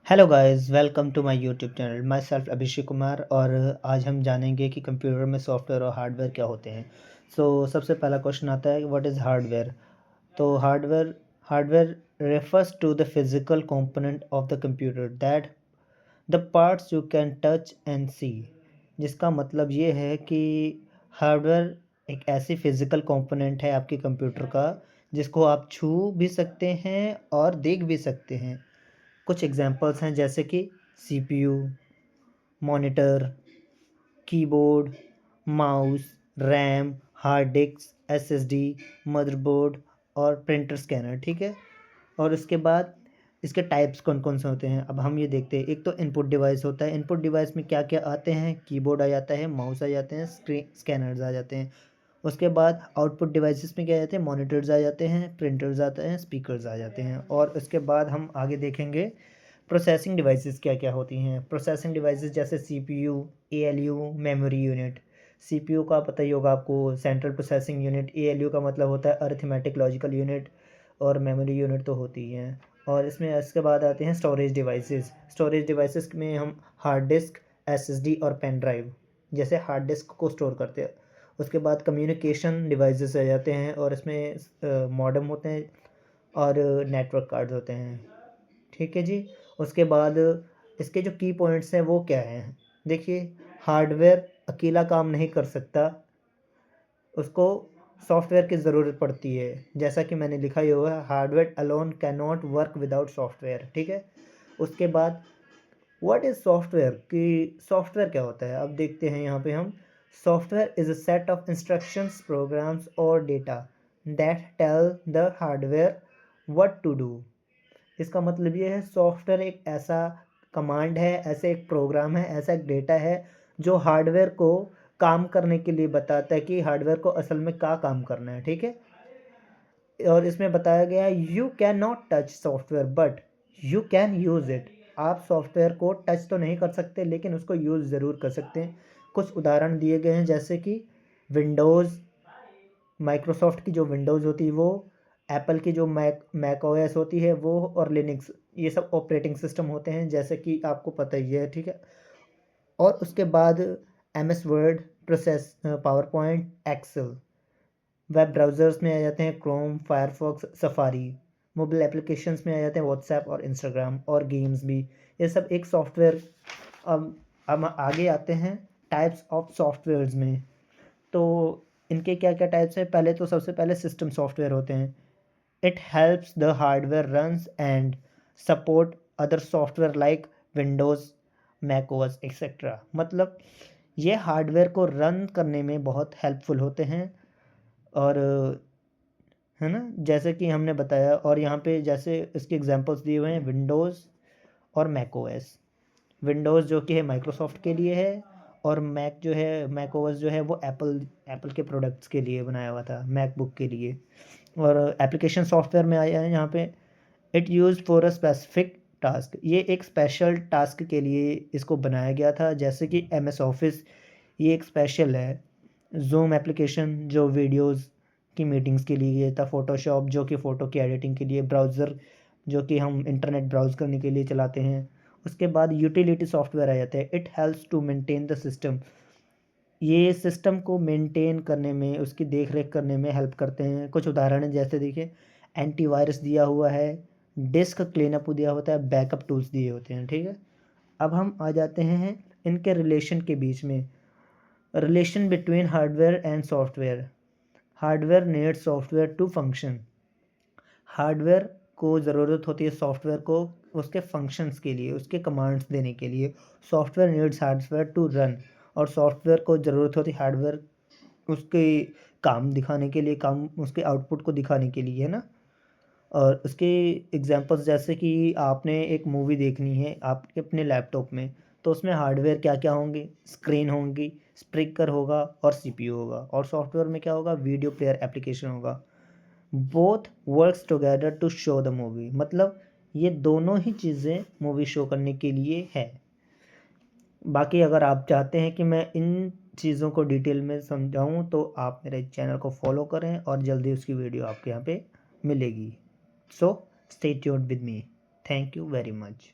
Hello guys, welcome to my YouTube channel. Myself Abhishek Kumar. और आज हम जानेंगे कि कंप्यूटर में सॉफ्टवेयर और हार्डवेयर क्या होते हैं। सबसे पहला क्वेश्चन आता है, व्हाट इज़ हार्डवेयर। तो hardware hardware refers to the physical component of the computer that the parts you can touch and see. जिसका मतलब ये है कि हार्डवेयर एक ऐसी फिजिकल कंपोनेंट है आपके कंप्यूटर का जिसको आप छू भी सकते हैं और देख भी सकते हैं। कुछ एग्जांपल्स हैं जैसे कि CPU, monitor, keyboard, mouse, RAM, hard disk, SSD, motherboard और प्रिंटर स्कैनर। ठीक है। और उसके बाद इसके टाइप्स कौन कौन से होते हैं, अब हम ये देखते हैं। एक तो इनपुट डिवाइस होता है। इनपुट डिवाइस में क्या क्या आते हैं, कीबोर्ड आ जाता है, माउस आ जाते हैं, स्कैनर्स आ जाते हैं। उसके बाद आउटपुट डिवाइसेस में क्या आ जाते हैं, मॉनिटर्स आ जाते हैं, प्रिंटर्स आते हैं, स्पीकर्स आ जाते हैं। और उसके बाद हम आगे देखेंगे प्रोसेसिंग डिवाइसेस क्या क्या होती हैं। प्रोसेसिंग डिवाइसेस जैसे CPU, ALU, memory unit. CPU का पता ही होगा आपको, सेंट्रल प्रोसेसिंग यूनिट। एएलयू का मतलब होता है अरिथमेटिक लॉजिकल यूनिट। और मेमोरी यूनिट तो होती ही हैं। और इसके बाद आते हैं स्टोरेज डिवाइसेस। स्टोरेज डिवाइसेस में हम हार्ड डिस्क, एसएसडी और पेन ड्राइव जैसे हार्ड डिस्क को स्टोर करते हैं। उसके बाद कम्युनिकेशन डिवाइसेस आ जाते हैं और इसमें मॉडेम होते हैं और नेटवर्क कार्ड्स होते हैं। ठीक है जी। उसके बाद इसके जो की पॉइंट्स हैं वो क्या हैं, देखिए। हार्डवेयर अकेला काम नहीं कर सकता, उसको सॉफ्टवेयर की ज़रूरत पड़ती है। जैसा कि मैंने लिखा ही हुआ है, hardware alone can not work without software. ठीक है। उसके बाद व्हाट इज़ सॉफ्टवेयर, कि सॉफ्टवेयर क्या होता है। अब देखते हैं यहाँ पे हम। Software is a set of instructions, programs और data that tell the hardware what to do. इसका मतलब ये है, सॉफ्टवेयर एक ऐसा कमांड है, ऐसे एक प्रोग्राम है, ऐसा एक डेटा है जो हार्डवेयर को काम करने के लिए बताता है कि हार्डवेयर को असल में क्या काम करना है। ठीक है। और इसमें बताया गया है, you can not touch software but you can use it. आप सॉफ्टवेयर को टच तो नहीं कर सकते लेकिन उसको यूज़ ज़रूर कर सकते हैं। कुछ उदाहरण दिए गए हैं जैसे कि विंडोज़, माइक्रोसॉफ्ट की जो विंडोज़ होती है वो, एप्पल की जो मैक ओएस होती है वो, और लिनक्स। ये सब ऑपरेटिंग सिस्टम होते हैं जैसे कि आपको पता ही है। ठीक है। और उसके बाद M S word, process, PowerPoint, Excel. Web browsers में आ जाते हैं Chrome, Firefox, Safari. Mobile applications में आ जाते हैं व्हाट्सएप और इंस्टाग्राम, और गेम्स भी। ये सब एक सॉफ्टवेयर। अब हम आगे आते हैं टाइप्स ऑफ सॉफ्टवेयर्स में। तो इनके क्या क्या टाइप्स हैं, पहले तो सबसे पहले सिस्टम सॉफ्टवेयर होते हैं। It helps the hardware runs and support other software like Windows, macOS etcetera. मतलब ये हार्डवेयर को रन करने में बहुत हेल्पफुल होते हैं। और है ना, जैसे कि हमने बताया। और यहाँ पे जैसे इसके एग्जांपल्स दिए हुए हैं, विंडोज़ और मैकओएस। विंडोज़ जो कि है माइक्रोसॉफ्ट के लिए है, और मैक जो है, मैक ओएस जो है वो एप्पल एप्पल के प्रोडक्ट्स के लिए बनाया हुआ था, मैकबुक के लिए। और एप्लीकेशन सॉफ्टवेयर में आया है यहाँ पे, it use for a specific task. ये एक स्पेशल टास्क के लिए इसको बनाया गया था, जैसे कि एम एस ऑफिस, ये एक स्पेशल है। जूम एप्लीकेशन जो वीडियोस की मीटिंग्स के लिए था, फ़ोटोशॉप जो कि फ़ोटो की एडिटिंग के लिए, ब्राउज़र जो कि हम इंटरनेट ब्राउज़ करने के लिए चलाते हैं। उसके बाद यूटिलिटी सॉफ्टवेयर आ जाते हैं। It helps to maintain the system. ये सिस्टम को मेंटेन करने में, उसकी देख रेख करने में हेल्प करते हैं। कुछ उदाहरण हैं जैसे देखिए, एंटीवायरस दिया हुआ है, डिस्क क्लीनअप दिया होता है, बैकअप टूल्स दिए होते हैं। ठीक है। अब हम आ जाते हैं इनके रिलेशन के बीच में। Relation between hardware and software. Hardware needs software to function. हार्डवेयर को ज़रूरत होती है सॉफ्टवेयर को उसके फंक्शंस के लिए, उसके कमांड्स देने के लिए। Software needs hardware to run. और सॉफ्टवेयर को ज़रूरत होती है हार्डवेयर उसके काम दिखाने के लिए, काम उसके आउटपुट को दिखाने के लिए, है ना। और उसके एग्जांपल्स जैसे कि आपने एक मूवी देखनी है आपके अपने लैपटॉप में, तो उसमें हार्डवेयर क्या क्या होंगे, स्क्रीन होंगी, स्पीकर होगा और सीपीयू होगा। और सॉफ्टवेयर में क्या होगा, वीडियो प्लेयर एप्लीकेशन होगा। Both works together to show the movie. मतलब ये दोनों ही चीज़ें मूवी शो करने के लिए है। बाकी अगर आप चाहते हैं कि मैं इन चीज़ों को डिटेल में समझाऊं तो आप मेरे चैनल को फॉलो करें और जल्दी उसकी वीडियो आपके यहाँ पे मिलेगी। So stay tuned with me. Thank you very much.